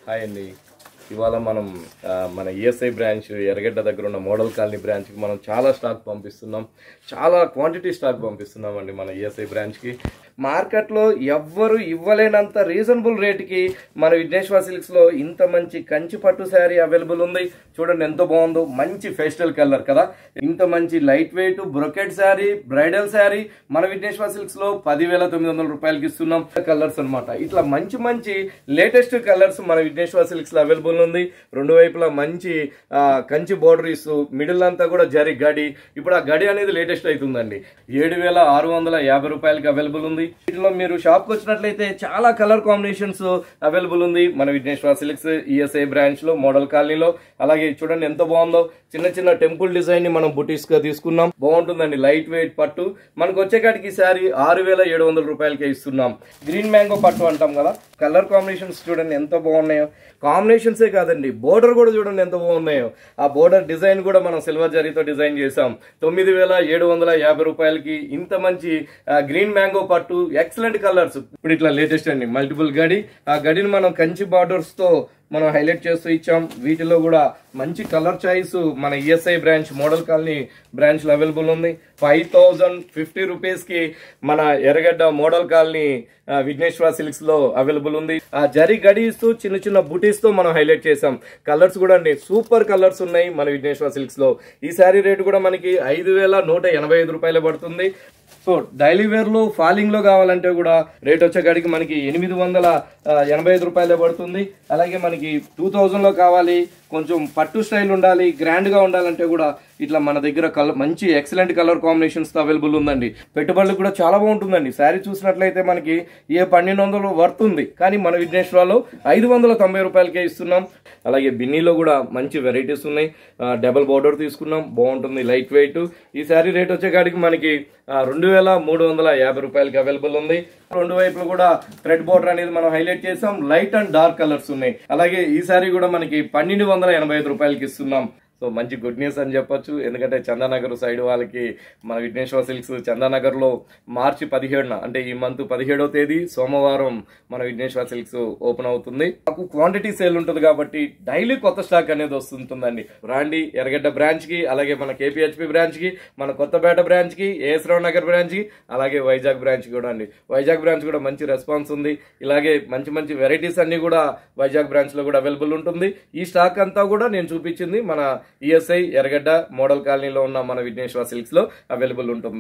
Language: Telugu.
హాయ్ అండి. ఇవాళ మనం మన ఈఎస్ఐ బ్రాంచ్ ఎర్రగడ్డ దగ్గర ఉన్న మోడల్ కాలనీ బ్రాంచ్కి మనం చాలా స్టాక్ పంపిస్తున్నాం. చాలా క్వాంటిటీ స్టాక్ పంపిస్తున్నాం అండి మన ఈఎస్ఐ బ్రాంచ్కి. మార్కెట్లో ఎవ్వరు ఇవ్వలేనంత రీజనబుల్ రేటుకి మన విఘ్నేశ్వర సిల్క్స్లో ఇంత మంచి కంచి పట్టు శారీ అవైలబుల్ ఉంది. చూడండి ఎంత బాగుందో, మంచి ఫెస్టల్ కలర్ కదా. ఇంత మంచి light weight brocade sari, bridal sari మన విఘ్నేశ్వర సిల్క్స్లో 10,900 రూపాయలకి ఇస్తున్నాం. కలర్స్ అనమాట. ఇట్లా మంచి మంచి లేటెస్ట్ కలర్స్ మన విఘ్నేశ్వర సిల్క్స్లో అవైలబుల్ ఉంది. రెండు వైపులా మంచి కంచి బోర్డర్ ఇస్తూ మిడిల్ అంతా కూడా జరి గడి. ఇప్పుడు ఆ గడి అనేది లేటెస్ట్ అవుతుందండి. 7,650 రూపాయలకి అవైలబుల్ ఉంది. వీటిలో మీరు షాప్కి వచ్చినట్లయితే చాలా కలర్ కాంబినేషన్స్ అవైలబుల్ ఉంది మన విఘ్నేశ్వర సిల్క్స్ ఈఎస్ఐ బ్రాంచ్ లో మోడల్ కాలనీలో. అలాగే చూడండి ఎంత బాగుందో, చిన్న చిన్న టెంపుల్ డిజైన్ ని మనం బుటీస్ గా తీసుకున్నాం. బాగుంటుందండి, లైట్ వెయిట్ పట్టు. మనకు వచ్చేకాటికి శారీ 6,700 రూపాయలకే ఇస్తున్నాం. గ్రీన్ మ్యాంగో పట్టు అంటాం కదా. కలర్ కాంబినేషన్స్ చూడండి ఎంత బాగున్నాయో. కాంబినేషన్సే కాదండి, బోర్డర్ కూడా చూడండి ఎంత బాగున్నాయో. ఆ బోర్డర్ డిజైన్ కూడా మనం సిల్వర్ జరీతో డిజైన్ చేసాం. 9,750 రూపాయలకి ఇంత మంచి గ్రీన్ మ్యాంగో పట్టు, ఎక్సలెంట్ కలర్స్. ఇప్పుడు ఇట్లా లేటెస్ట్ అండి మల్టిపుల్ గడి. ఆ గడిని మనం కంచి బార్డర్స్ తో మనం హైలైట్ చేస్తూ ఇచ్చాం. వీటిలో కూడా మంచి కలర్ చాయిస్ మన ESI branch model colony branch లో అవైలబుల్ ఉంది. 5,050 రూపీస్ కి మన ఎర్రగడ్డ మోడల్ కాలనీ విఘ్నేశ్వర సిల్క్స్ లో అవైలబుల్ ఉంది. ఆ జరీ గడిస్తూ చిన్న చిన్న బుటీస్ తో మనం హైలైట్ చేసాం. కలర్స్ కూడా అండి సూపర్ కలర్స్ ఉన్నాయి మన విఘ్నేశ్వర సిల్క్స్ లో. ఈ శారీ రేటు కూడా మనకి 5,185 రూపాయలు పడుతుంది. సో డైలీ వేర్ లో ఫాలింగ్ లో కావాలంటే కూడా రేట్ వచ్చేకాడికి మనకి 885 రూపాయలే పడుతుంది. అలాగే మనకి 2000 లో కావాలి, కొంచెం పట్టు స్టైల్ ఉండాలి, గ్రాండ్ గా ఉండాలంటే కూడా ఇట్లా మన దగ్గర మంచి ఎక్సలెంట్ కలర్ కాంబినేషన్స్ తో అవైలబుల్ ఉందండి. పెట్టుబడులు కూడా చాలా బాగుంటుందండి. శారీ చూసినట్లయితే మనకి 1200 వర్త్ ఉంది, కానీ మన విఘ్నేశ్వరలో 590 రూపాయలకే ఇస్తున్నాం. అలాగే బిన్నీలో కూడా మంచి వెరైటీస్ ఉన్నాయి. డబుల్ బోర్డర్ తీసుకున్నాం, బాగుంటుంది, లైట్ వెయిట్. ఈ శారీ రేట్ వచ్చేకాడికి మనకి 2,350 రూపాయలకి అవైలబుల్ ఉంది. రెండు వైపులు కూడా థ్రెడ్ బోర్డర్ అనేది మనం హైలైట్ చేసాం. లైట్ అండ్ డార్క్ కలర్స్ ఉన్నాయి. అలాగే ఈ శారీ కూడా మనకి 1,285 రూపాయలకి ఇస్తున్నాం. సో మంచి గుడ్ న్యూస్ అని చెప్పొచ్చు. ఎందుకంటే చందానగర్ సైడ్ వాళ్ళకి మన విఘ్నేశ్వర సిల్క్స్ చందానగర్ లో మార్చి 17న అంటే ఈ మంత్ 17వ తేదీ సోమవారం మన విఘ్నేశ్వర సిల్క్స్ ఓపెన్ అవుతుంది. మాకు క్వాంటిటీ సేల్ ఉంటుంది కాబట్టి డైలీ కొత్త స్టాక్ అనేది వస్తుంటుందండి. రాండి ఎర్రగడ్డ బ్రాంచ్ కి, అలాగే మన కేపీహెచ్పి బ్రాంచ్ కి, మన కొత్తపేట బ్రాంచ్ కి, ఏఎస్ రావు నగర్ బ్రాంచ్ కి, అలాగే వైజాగ్ బ్రాంచ్ కూడా అండి. వైజాగ్ బ్రాంచ్ కూడా మంచి రెస్పాన్స్ ఉంది. ఇలాగే మంచి మంచి వెరైటీస్ అన్ని కూడా వైజాగ్ బ్రాంచ్ లో కూడా అవైలబుల్ ఉంటుంది. ఈ స్టాక్ అంతా కూడా నేను చూపించింది మన ఈఎస్ఐ ఎర్రగడ్డ మోడల్ కాలనీలో ఉన్న మన విఘ్నేశ్వర సిల్క్స్ లో అవైలబుల్ ఉంటుంది.